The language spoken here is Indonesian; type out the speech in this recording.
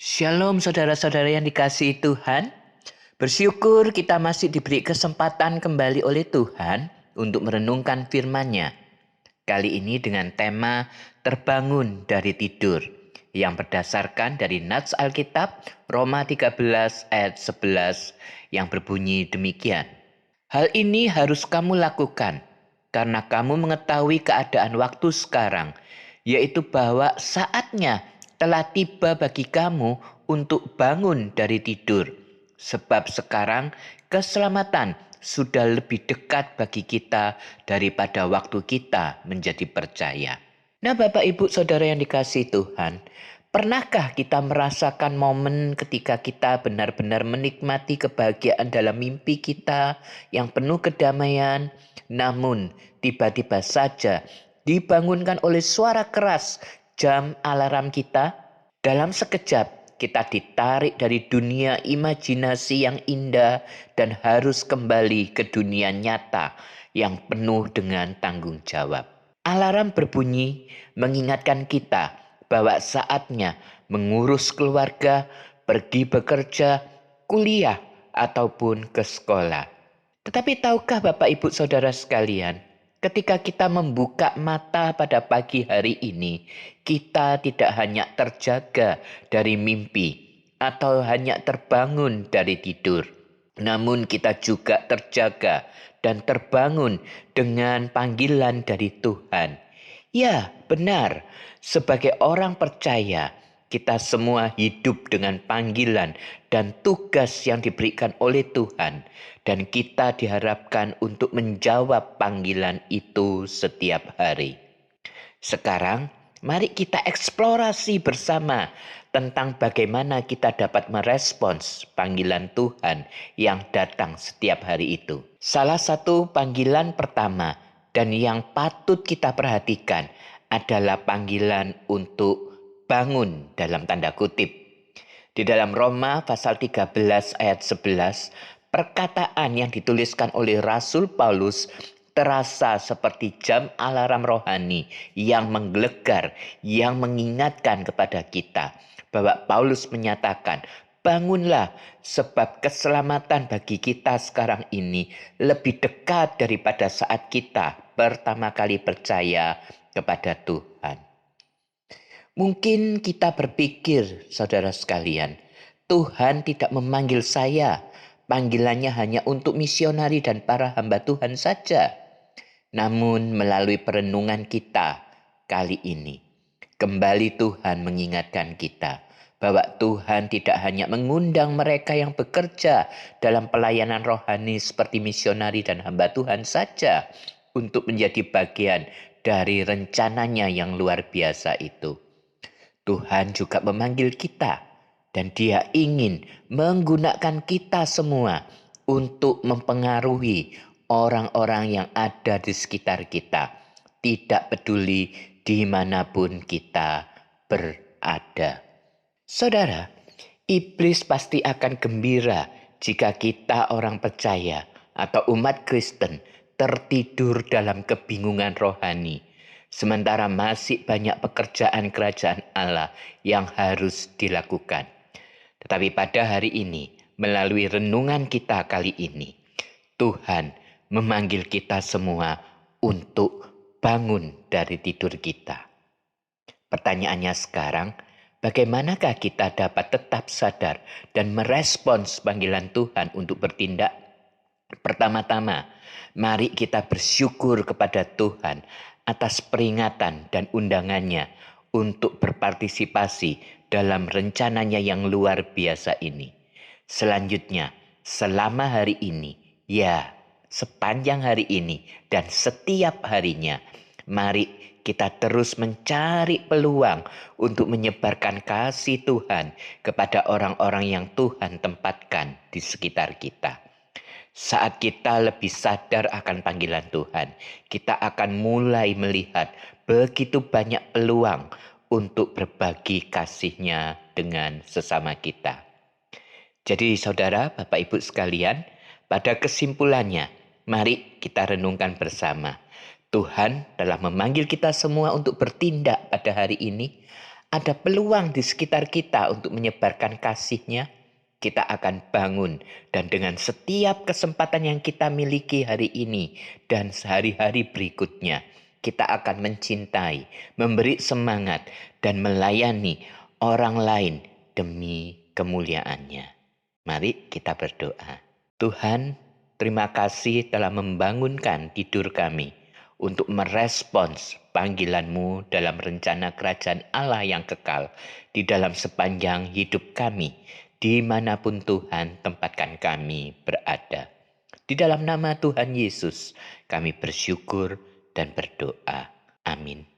Shalom saudara-saudara yang dikasihi Tuhan. Bersyukur kita masih diberi kesempatan kembali oleh Tuhan untuk merenungkan firman-Nya. Kali ini dengan tema terbangun dari tidur yang berdasarkan dari Nats Alkitab Roma 13 ayat 11 yang berbunyi demikian. Hal ini harus kamu lakukan karena kamu mengetahui keadaan waktu sekarang, yaitu bahwa saatnya telah tiba bagi kamu untuk bangun dari tidur. Sebab sekarang keselamatan sudah lebih dekat bagi kita daripada waktu kita menjadi percaya. Nah, Bapak Ibu Saudara yang dikasihi Tuhan, pernahkah kita merasakan momen ketika kita benar-benar menikmati kebahagiaan dalam mimpi kita yang penuh kedamaian, namun tiba-tiba saja dibangunkan oleh suara keras jam alarm kita? Dalam sekejap kita ditarik dari dunia imajinasi yang indah dan harus kembali ke dunia nyata yang penuh dengan tanggung jawab. Alarm berbunyi mengingatkan kita bahwa saatnya mengurus keluarga, pergi bekerja, kuliah, ataupun ke sekolah. Tetapi tahukah Bapak Ibu Saudara sekalian, ketika kita membuka mata pada pagi hari ini, kita tidak hanya terjaga dari mimpi atau hanya terbangun dari tidur. Namun kita juga terjaga dan terbangun dengan panggilan dari Tuhan. Ya, benar. Sebagai orang percaya, kita semua hidup dengan panggilan dan tugas yang diberikan oleh Tuhan. Dan kita diharapkan untuk menjawab panggilan itu setiap hari. Sekarang, mari kita eksplorasi bersama tentang bagaimana kita dapat merespons panggilan Tuhan yang datang setiap hari itu. Salah satu panggilan pertama dan yang patut kita perhatikan adalah panggilan untuk bangun dalam tanda kutip. Di dalam Roma pasal 13 ayat 11, perkataan yang dituliskan oleh Rasul Paulus terasa seperti jam alarm rohani yang menggelegar, yang mengingatkan kepada kita bahwa Paulus menyatakan, bangunlah sebab keselamatan bagi kita sekarang ini lebih dekat daripada saat kita pertama kali percaya kepada Tuhan. Mungkin kita berpikir, saudara sekalian, Tuhan tidak memanggil saya. Panggilannya hanya untuk misionari dan para hamba Tuhan saja. Namun melalui perenungan kita kali ini, kembali Tuhan mengingatkan kita bahwa Tuhan tidak hanya mengundang mereka yang bekerja dalam pelayanan rohani seperti misionari dan hamba Tuhan saja untuk menjadi bagian dari rencananya yang luar biasa itu. Tuhan juga memanggil kita dan Dia ingin menggunakan kita semua untuk mempengaruhi orang-orang yang ada di sekitar kita. Tidak peduli dimanapun kita berada. Saudara, iblis pasti akan gembira jika kita orang percaya atau umat Kristen tertidur dalam kebingungan rohani. Sementara masih banyak pekerjaan kerajaan Allah yang harus dilakukan. Tetapi pada hari ini, melalui renungan kita kali ini, Tuhan memanggil kita semua untuk bangun dari tidur kita. Pertanyaannya sekarang, bagaimanakah kita dapat tetap sadar dan merespons panggilan Tuhan untuk bertindak? Pertama-tama, mari kita bersyukur kepada Tuhan atas peringatan dan undangannya untuk berpartisipasi dalam rencananya yang luar biasa ini. Selanjutnya, selama hari ini, ya sepanjang hari ini dan setiap harinya, mari kita terus mencari peluang untuk menyebarkan kasih Tuhan kepada orang-orang yang Tuhan tempatkan di sekitar kita. Saat kita lebih sadar akan panggilan Tuhan, kita akan mulai melihat begitu banyak peluang untuk berbagi kasih-Nya dengan sesama kita. Jadi saudara, Bapak Ibu sekalian, pada kesimpulannya, mari kita renungkan bersama. Tuhan telah memanggil kita semua untuk bertindak pada hari ini. ada peluang di sekitar kita untuk menyebarkan kasih-Nya, kita akan bangun dan dengan setiap kesempatan yang kita miliki hari ini dan sehari-hari berikutnya, kita akan mencintai, memberi semangat dan melayani orang lain demi kemuliaan-Nya. Mari kita berdoa. Tuhan, terima kasih telah membangunkan tidur kami untuk merespons panggilan-Mu dalam rencana kerajaan Allah yang kekal di dalam sepanjang hidup kami, dimanapun Tuhan tempatkan kami berada. Di dalam nama Tuhan Yesus kami bersyukur dan berdoa. Amin.